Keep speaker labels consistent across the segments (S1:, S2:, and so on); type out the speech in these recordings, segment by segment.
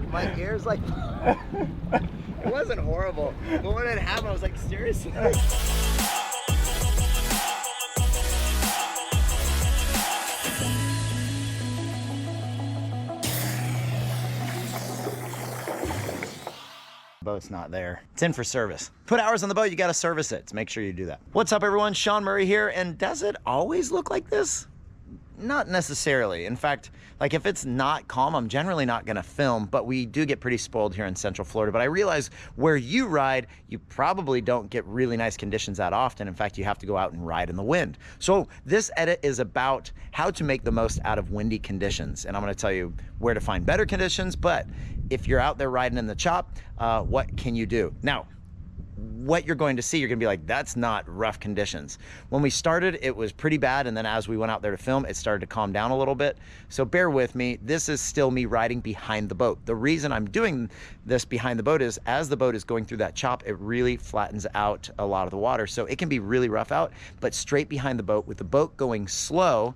S1: God, my ears like, it wasn't horrible. But when it happened, I was like, seriously? Boat's not there. It's in for service. Put hours on the boat, you gotta service it. So make sure you do that. What's up everyone, Shaun Murray here, and does it always look like this? Not necessarily. In fact, like if it's not calm, I'm generally not gonna film, but we do get pretty spoiled here in Central Florida. But I realize where you ride, you probably don't get really nice conditions that often. In fact, you have to go out and ride in the wind. So this edit is about how to make the most out of windy conditions. And I'm gonna tell you where to find better conditions, but if you're out there riding in the chop, what can you do? Now, what you're going to see, you're gonna be like, that's not rough conditions. When we started, it was pretty bad, and then as we went out there to film, it started to calm down a little bit. So bear with me, this is still me riding behind the boat. The reason I'm doing this behind the boat is as the boat is going through that chop, it really flattens out a lot of the water. So it can be really rough out, but straight behind the boat, with the boat going slow,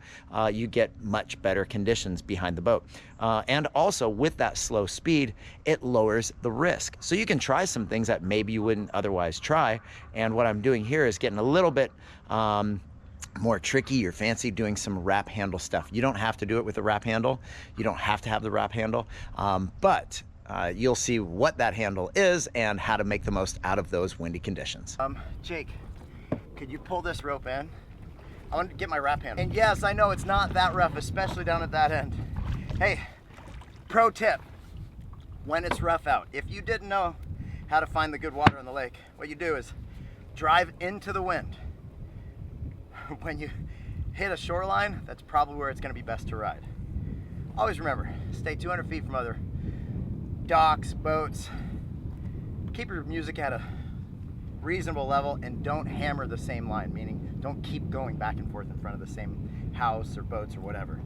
S1: you get much better conditions behind the boat. And also with that slow speed, it lowers the risk. So you can try some things that maybe you wouldn't otherwise try. And what I'm doing here is getting a little bit more tricky or fancy, doing some wrap handle stuff. You don't have to do it with a wrap handle. You don't have to have the wrap handle, but you'll see what that handle is and how to make the most out of those windy conditions. Jake, could you pull this rope in? I want to get my wrap handle. And yes, I know it's not that rough, especially down at that end. Hey, pro tip, when it's rough out, if you didn't know how to find the good water on the lake, what you do is drive into the wind. When you hit a shoreline, that's probably where it's gonna be best to ride. Always remember, stay 200 feet from other docks, boats. Keep your music at a reasonable level and don't hammer the same line, meaning don't keep going back and forth in front of the same house or boats or whatever.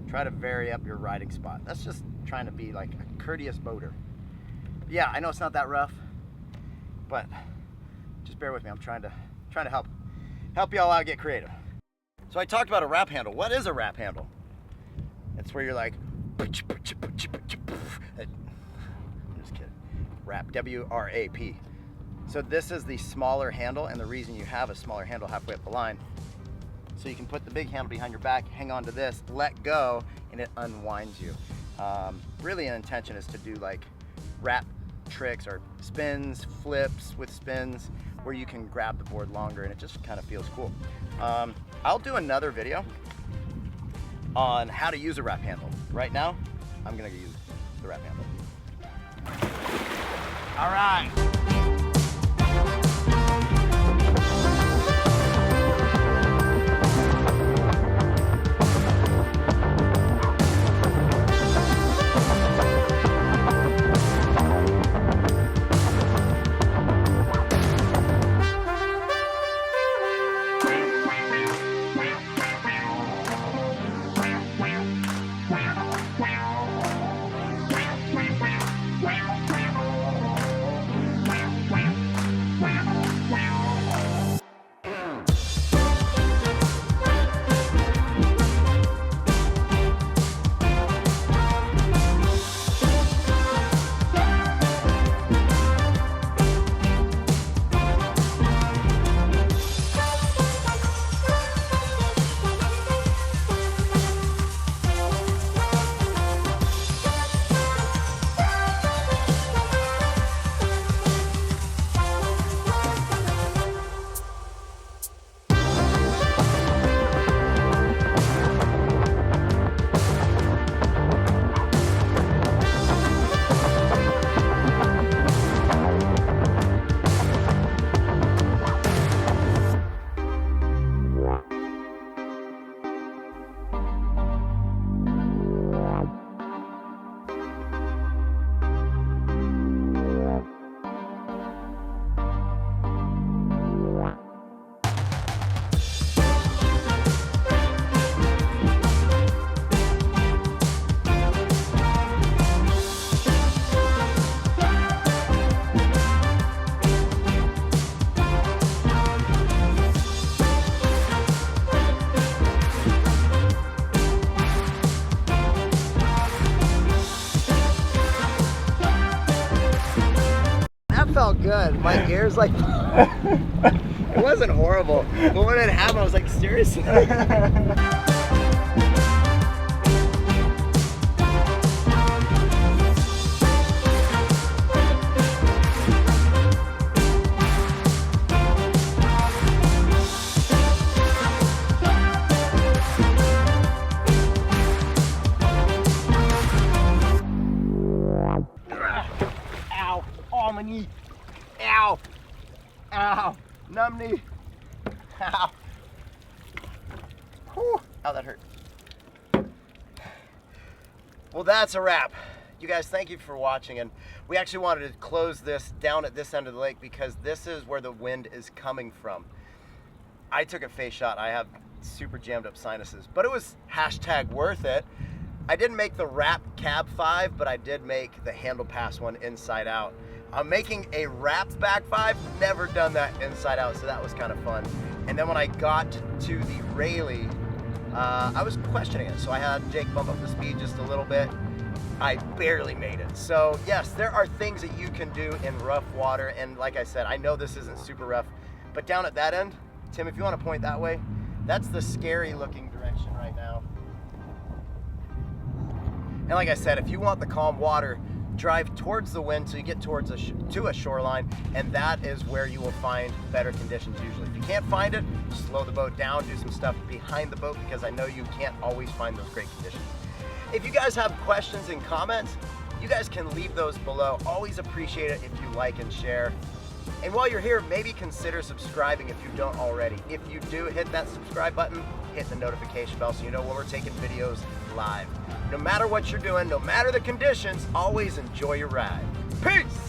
S1: Try to vary up your riding spot. That's just trying to be like a courteous boater. Yeah, I know it's not that rough, but just bear with me. I'm trying to help y'all out, get creative. So I talked about a wrap handle. What is a wrap handle? It's where you're like, I'm just kidding. Wrap, W-R-A-P. So this is the smaller handle, and the reason you have a smaller handle halfway up the line, so you can put the big handle behind your back, hang on to this, let go, and it unwinds you. Really an intention is to do like wrap tricks or spins, flips with spins, where you can grab the board longer and it just kind of feels cool. I'll do another video on how to use a wrap handle. Right now, I'm gonna use the wrap handle. All right. good. My ears like, it wasn't horrible. But when it happened, I was like, seriously? Ow, oh my knee. Ow, ow, numb knee. Ow. Whew. Ow, that hurt. Well, that's a wrap. You guys, thank you for watching. And we actually wanted to close this down at this end of the lake because this is where the wind is coming from. I took a face shot. I have super jammed up sinuses, but it was hashtag worth it. I didn't make the wrap cab 5, but I did make the handle pass one inside out. I'm making a wrap back 5, never done that inside out, so that was kind of fun. And then when I got to the Rayleigh, I was questioning it, so I had Jake bump up the speed just a little bit. I barely made it. So yes, there are things that you can do in rough water, and like I said, I know this isn't super rough, but down at that end, Tim, if you want to point that way, that's the scary looking direction right now. And like I said, if you want the calm water, drive towards the wind so you get towards a shoreline, and that is where you will find better conditions usually. If you can't find it, slow the boat down, do some stuff behind the boat because I know you can't always find those great conditions. If you guys have questions and comments, you guys can leave those below. Always appreciate it if you like and share. And while you're here, maybe consider subscribing if you don't already. If you do, hit that subscribe button, hit the notification bell so you know when we're taking videos live. No matter what you're doing, no matter the conditions, always enjoy your ride. Peace!